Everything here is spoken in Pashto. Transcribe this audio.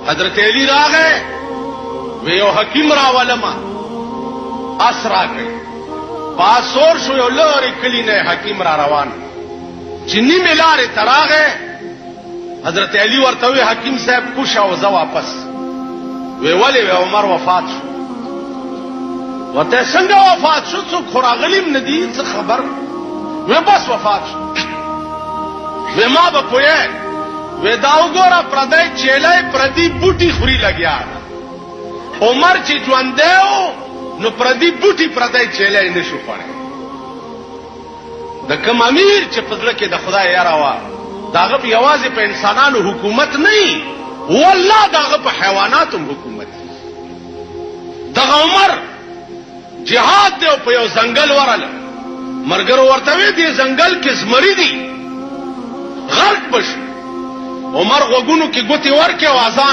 حضرت علی راغه وی یو حکیم راولما اسرا کوي پاسور شو یو لوري کلی نه حکیم را روان چنی ملاره تراغه حضرت علی ورته وی حکیم صاحب کوشا او زه واپس وی ولی وی عمر وفات شو وته څنګه وفات شو څو خراغلیم ندی څه خبر وی بس وفات شو وی ما به پوهه وی دا وګوره پردای چیلای پردی بوټي خوري لګیا عمر چې ژوند دیو نو پردی بوټي پردای چیلای نشو خوړی د کوم امیر چې پزله کې د خدای یاره وا داغه په یوازې په انسانانو حکومت نه والله داغه په حیواناتو حکومت دغه عمر جهاد دی په یو ځنګل ورل مرګر ورته وی دی ځنګل کې زمری دی غرق بش عمر غوګونو کې ګوتی ورکه او اذان